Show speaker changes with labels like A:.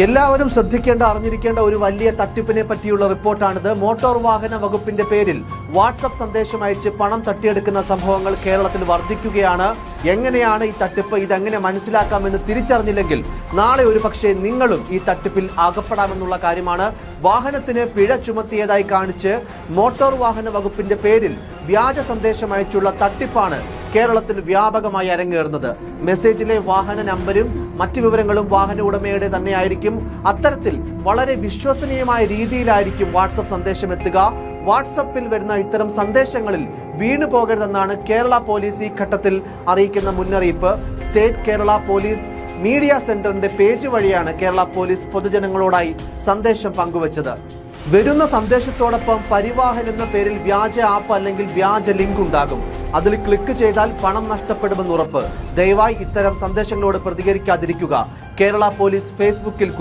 A: എല്ലാവരും ശ്രദ്ധിക്കേണ്ട അറിഞ്ഞിരിക്കേണ്ട ഒരു വലിയ തട്ടിപ്പിനെ പറ്റിയുള്ള റിപ്പോർട്ടാണിത്. മോട്ടോർ വാഹന വകുപ്പിന്റെ പേരിൽ വാട്സപ്പ് സന്ദേശം അയച്ച് പണം തട്ടിയെടുക്കുന്ന സംഭവങ്ങൾ കേരളത്തിൽ വർദ്ധിക്കുകയാണ്. എങ്ങനെയാണ് ഈ തട്ടിപ്പ്, ഇതെങ്ങനെ മനസ്സിലാക്കാമെന്ന് തിരിച്ചറിഞ്ഞില്ലെങ്കിൽ നാളെ ഒരുപക്ഷെ നിങ്ങളും ഈ തട്ടിപ്പിൽ അകപ്പെടാമെന്നുള്ള കാര്യമാണ്. വാഹനത്തിന് പിഴ ചുമത്തിയതായി കാണിച്ച് മോട്ടോർ വാഹന വകുപ്പിന്റെ പേരിൽ വ്യാജ സന്ദേശം അയച്ചുള്ള തട്ടിപ്പാണ് കേരളത്തിൽ വ്യാപകമായി അരങ്ങേറുന്നത്. മെസ്സേജിലെ വാഹന നമ്പരും മറ്റു വിവരങ്ങളും വാഹന ഉടമയുടെ തന്നെയായിരിക്കും. അത്തരത്തിൽ വളരെ വിശ്വസനീയമായ രീതിയിലായിരിക്കും വാട്സപ്പ് സന്ദേശം എത്തുക. വാട്സപ്പിൽ വരുന്ന ഇത്തരം സന്ദേശങ്ങളിൽ വീണു പോകരുതെന്നാണ് കേരള പോലീസ് ഈ ഘട്ടത്തിൽ അറിയിക്കുന്ന മുന്നറിയിപ്പ്. സ്റ്റേറ്റ് കേരള പോലീസ് മീഡിയ സെന്ററിന്റെ പേജ് വഴിയാണ് കേരള പോലീസ് പൊതുജനങ്ങളോടായി സന്ദേശം പങ്കുവച്ചത്. വരുന്ന സന്ദേശത്തോടൊപ്പം പരിവാഹൻ എന്ന പേരിൽ വ്യാജ ആപ്പ് അല്ലെങ്കിൽ വ്യാജ ലിങ്ക് ഉണ്ടാകും. അതിൽ ക്ലിക്ക് ചെയ്താൽ പണം നഷ്ടപ്പെടുമെന്ന് ഉറപ്പ്. ദയവായി ഇത്തരം സന്ദേശങ്ങളോട് പ്രതികരിക്കാതിരിക്കുക. കേരള പോലീസ് ഫേസ്ബുക്കിൽ